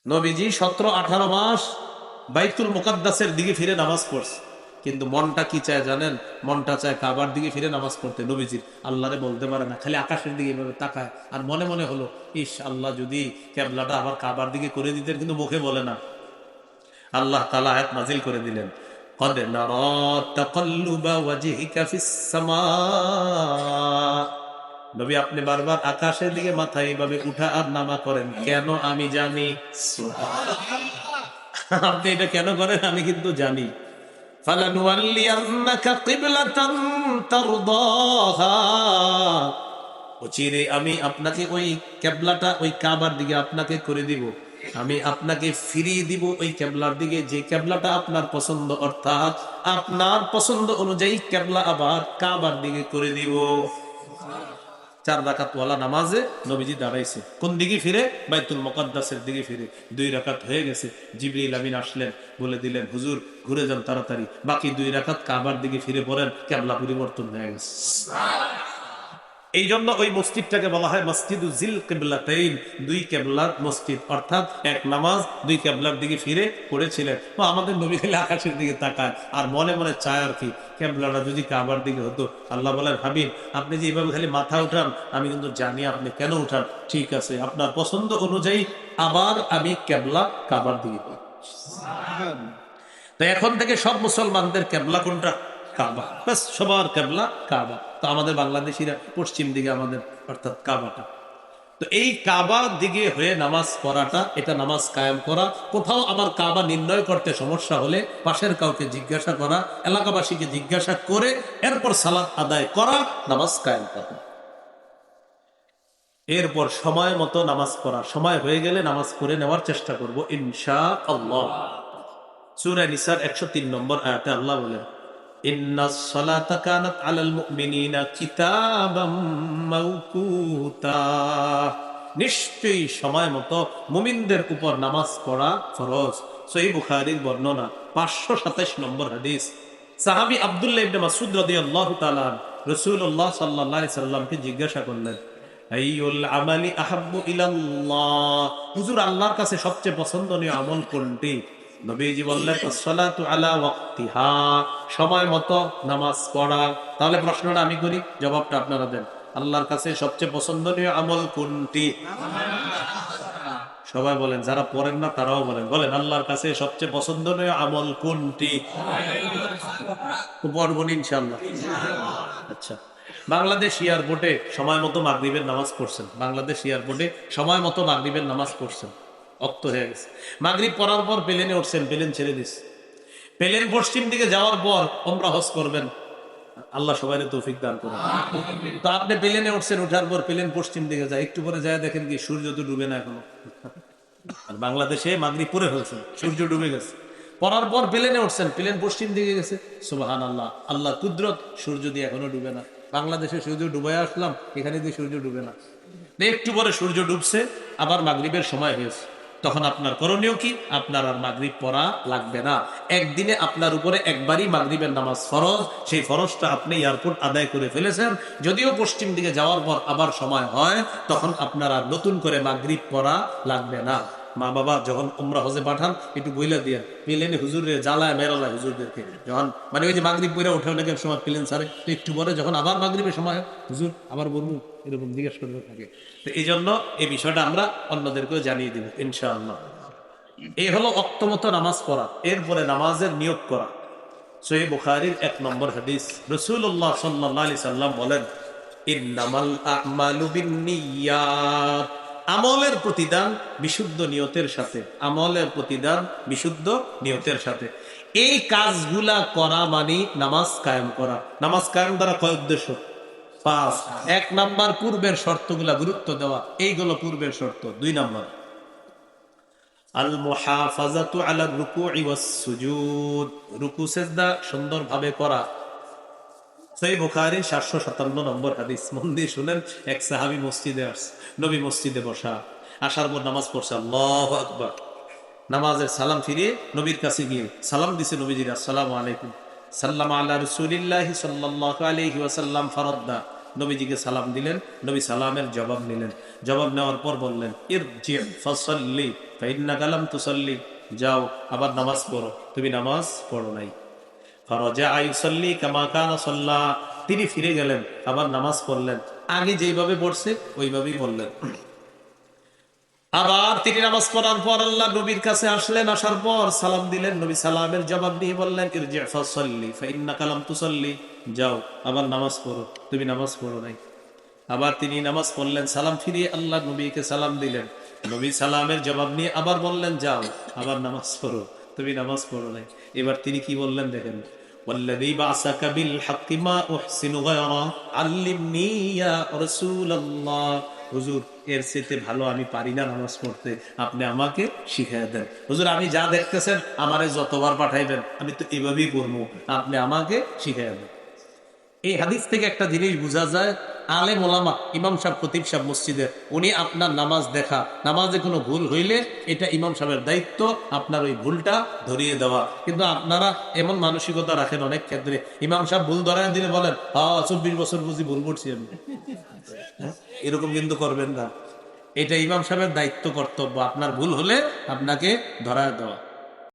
নবীজি 17-18 মাস বাইতুল মুকাদ্দাসের দিকে ফিরে নামাজ পড়ছে, কিন্তু মনটা কি চায় জানেন? মনটা চায় কাবার দিকে ফিরে নামাজ পড়তে। নবীজির আল্লাহরে বলতে পারে না, খালি আকাশের দিকে এভাবে তাকায় আর মনে মনে হলো, ইস আল্লাহ যদি কেবলাটা আবার কাবার দিকে করে দিতেন, কিন্তু মুখে বলে না। আল্লাহ তাআলা আয়াত নাজিল করে দিলেন, قد نرى تقلب وجهك في السماء। নবী আপনি বারবার আকাশের দিকে মাথা এইভাবে উঠা আর নামা করেন কেন? আমি জানি। আপনি এটা কেন করেন আমি কিন্তু জানি। ফালানুওয়াল্লিয়ান্নাকা কিবলাতান তারদাহা, অচিরে আমি আপনাকে ওই কিবলাটা, ওই কাবার দিকে আপনাকে করে দিব। আমি আপনাকে ফিরিয়ে দিব ওই কিবলার দিকে, যে কিবলাটা আপনার পছন্দ, অর্থাৎ আপনার পছন্দ অনুযায়ী কিবলা আবার কাবার দিকে করে দিব। 4 রাকাত ওয়ালা নামাজে নবীজি দাঁড়াইছে কোন দিকে ফিরে? বাইতুল মুকাদ্দাসের দিকে ফিরে। 2 রাকাত হয়ে গেছে, জিবরিল আমিন আসলেন, বলে দিলেন হুজুর ঘুরে যান তাড়াতাড়ি, বাকি 2 রাকাত কাবার দিকে ফিরে পড়েন, কিবলা পরিবর্তন হয়ে গেছে। এই জন্য ওই মসজিদটাকে বলা হয় মসজিদু জিল কিবলাতাইন, 2 কিবলার মসজিদ, অর্থাৎ এক নামাজ 2 কিবলার দিকে ফিরে পড়েছিলেন। তো আমাদের নবী খালি আকাশের দিকে তাকায় আর মনে মনে চায় আর কি, কিবলাটা যদি কাবার দিকে হতো। আল্লাহ বলেন, হাবিব আপনি যে এইভাবে খালি মাথা উঠান, আমি কিন্তু জানি আপনি কেন উঠান। ঠিক আছে, আপনার পছন্দ অনুযায়ী আবার আমি কিবলা কাবার দিকে করি। তো এখন থেকে সব মুসলমানদের কিবলা কোনটা? কাবা। বাস, সবার কিবলা কাবা। তো আমাদের বাংলাদেশিরা পশ্চিম দিকে আমাদের, অর্থাৎ কাবাটা। তো এই কাবার দিকে হয়ে নামাজ পড়াটা, এটা নামাজ কায়েম করা। কোথাও আমার কাবা নির্ণয় করতে সমস্যা হলে পাশের কাউকে জিজ্ঞাসা করা, এলাকাবাসীকে জিজ্ঞাসা করে এরপর সালাত আদায় করা, নামাজ কায়েম করা। এরপর সময় মতো নামাজ পড়া, সময় হয়ে গেলে নামাজ পড়ে নেওয়ার চেষ্টা করব ইনশাআল্লাহ। সূরা নিসার 103 নম্বর আয়াতে আল্লাহ বলেন, ইন্নাস সালাতা কানাত আলাল মুমিনিনা কিতাবাম মাওকুতা, নিশ্চয়ই সময় মতো মুমিনদের উপর নামাজ পড়া ফরজ। সহিহ বুখারীর বর্ণনা, 527 নম্বর হাদিস। সাহাবী আব্দুল্লাহ ইবনে মাসউদ রাদিয়াল্লাহু তাআলা রাসূলুল্লাহ সাল্লাল্লাহু আলাইহি সাল্লামকে জিজ্ঞাসা করলেন, আইয়ুল আমালি আহাব্বু ইলাল্লাহ, হুজুর আল্লাহর কাছে সবচেয়ে পছন্দনীয় আমল কোনটি? নবীজি বললেন, আসসালাতু আলা ওয়াক্তিহা, সময় মতো নামাজ পড়া। তাহলে প্রশ্নটা আমি করি, জবাবটা আপনারা দেন। আল্লাহর কাছে সবচেয়ে পছন্দনীয় আমল কোনটি? সবাই বলেন, যারা পড়েন না তারাও বলেন, বলেন আল্লাহর কাছে সবচেয়ে পছন্দনীয় আমল কোনটি? পড়বো ইনশাআল্লাহ। আচ্ছা, বাংলাদেশ এয়ারপোর্টে সময় মতো মাগরিবের নামাজ পড়ছেন, বাংলাদেশ এয়ারপোর্টে সময় মতো মাগরিবের নামাজ পড়ছেন, অক্ত হয়ে গেছে। মাগরিব পড়ার পর প্লেনে উঠছেন, প্লেন ছেড়ে দিস, প্লেন পশ্চিম দিকে যাওয়ার পর ওমরা হজ করবেন, আল্লাহ সবাই তৌফিক দান করুন। তো আপনি প্লেনে উঠছেন, উঠার পর প্লেন পশ্চিম দিকে যায়, একটু পরে যায় দেখেন কি সূর্য তো ডুবে না এখনো। আর বাংলাদেশে মাগরিব পড়ে ফেলছেন, সূর্য ডুবে গেছে। পড়ার পর প্লেনে উঠছেন, প্লেন পশ্চিম দিকে গেছে, সুবহানাল্লাহ, আল্লাহ কুদরত, সূর্য দিয়ে এখনো ডুবে না। বাংলাদেশে সূর্য ডুবে আসলাম, এখানে দিয়ে সূর্য ডুবে না। একটু পরে সূর্য ডুবছে, আবার মাগরিবের সময় হয়েছে। তখন আপনার করণীয় কি? আপনার আর মাগরিব পড়া লাগবে না। একদিনে আপনার উপরে একবারই মাগরিবের নামাজ ফরজ, সেই ফরজটা আপনি এয়ারপোর্ট আদায় করে ফেলেছেন। যদিও পশ্চিম দিকে যাওয়ার পর আবার সময় হয়, তখন আপনার আর নতুন করে মাগরিব পড়া লাগবে না। মা বাবা যখন উমরা হজে পাঠান, একটু বইলা দিয়া প্লেনে হুজুরে জ্বালায় মেরালায় হুজুরদেরকে, যখন মানে ওই যে মাগরিব পড়ে ওঠে অনেক সময় প্লেন ছাড়ে, তো একটু পরে যখন আবার মাগরিবের সময়, হুজুর আবার বলবো, এরকম জিজ্ঞেস করতে থাকে। তো এই জন্য এই বিষয়টা আমরা অন্যদেরকেও জানিয়ে দিব ইনশাআল্লাহ। এই হলো অক্তমতো নামাজ পড়া। এরপরে নামাজের নিয়ত করা। সহিহ বুখারীর 1 নম্বর হাদিস, রাসূলুল্লাহ সাল্লাল্লাহু আলাইহি সাল্লাম বলেন, ইন্নামাল আ'মালু বিন্নিয়াত, আমলের প্রতিদান বিশুদ্ধ নিয়তের সাথে, আমলের প্রতিদান বিশুদ্ধ নিয়তের সাথে। এই কাজগুলা করা মানে নামাজ কায়েম করা। নামাজ কায়েম দ্বারা কয় উদ্দেশ্য? 5। 1 নাম্বার, পূর্বের শর্তগুলা গুরুত্ব দেওয়া, এইগুলো পূর্বের শর্ত। 2 নাম্বার, আল মুহাফাজাতু আলা রুকুই ওয়াস সুজুদ, রুকু সিজদা সুন্দরভাবে করা। সহিহ বুখারী 757 নম্বর হাদিস। মন দিয়ে শুনেন, এক সাহাবী মসজিদে আসছে, নবী মসজিদে বসা, আসার পর নামাজ পড়ছে, আল্লাহু আকবার। নামাজের সালাম ফিরিয়ে নবীর কাছে গিয়ে সালাম দিছে নবীজির, আসসালামু আলাইকুম। সাল্লাম আলা রাসূলিল্লাহি সাল্লাল্লাহু আলাইহি ওয়াসাল্লাম ফারাদ্দা, নবীজিকে সালাম দিলেন, নবী সালামের জবাব নিলেন। জবাব নেওয়ার পর বললেন, ইরজি ফাসাল্লি ফাইন্নাকা লাম তুসাল্লি, যাও আবার নামাজ পড়ো, তুমি নামাজ পড়ো নাই। ফারাজা ইউসাল্লি কামা কানা সাল্লা, তিনি ফিরে গেলেন, আবার নামাজ পড়লেন, আগে যেইভাবে পড়ছে ওইভাবেই পড়লেন। আবার তিনি নামাজ পড়ার পর আল্লাহ নবীর কাছে আসলেন, আসার পর সালাম দিলেন। নবী সালামের জবাব দিয়ে বললেন ইরজি ফাসাল্লি ফাইন্নাকা লাম তুসাল্লি, যাও আবার নামাজ পড়ো, তুমি নামাজ পড়ো নাই। আবার তিনি নামাজ পড়লেন, সালাম ফিরিয়ে আল্লাহ নবীকে সালাম দিলেন। নবী সালামের জবাব নিয়ে আবার বললেন যাও আবার নামাজ পড়ো, তুমি নামাজ পড়ো নাই। এবার তিনি কি বললেন দেখেন, ওয়াল্লাযী বা'সাকা বিল হাক্কি মা উহসিনু গায়রা আল্লিমনি ইয়া রাসূলুল্লাহ, হুজুর এর চেয়ে ভালো আমি পারি না নামাজ পড়তে, আপনি আমাকে শিখিয়ে দেন। হুজুর আমি যা দেখতেছেন আমারে যতবার পাঠাইবেন আমি তো এভাবেই পড়বো, আপনি আমাকে শিখিয়ে দেন। এই হাদিস থেকে একটা জিনিস বোঝা যায়, আলেম ওলামা, ইমাম সাহেব, খতিব সাহেব মসজিদের, উনি আপনার নামাজ দেখা, নামাজে কোনো ভুল হইলে এটা ইমাম সাহেবের দায়িত্ব আপনার ওই ভুলটা ধরিয়ে দেওয়া। কিন্তু আপনারা এমন মানসিকতা রাখেন অনেক ক্ষেত্রে, ইমাম সাহেব ভুল ধরায় দিলে বলেন 24 বছর বুঝি ভুল করছি আমি। এরকম কিন্তু করবেন না। এটা ইমাম সাহেবের দায়িত্ব, কর্তব্য, আপনার ভুল হলে আপনাকে ধরায় দেওয়া।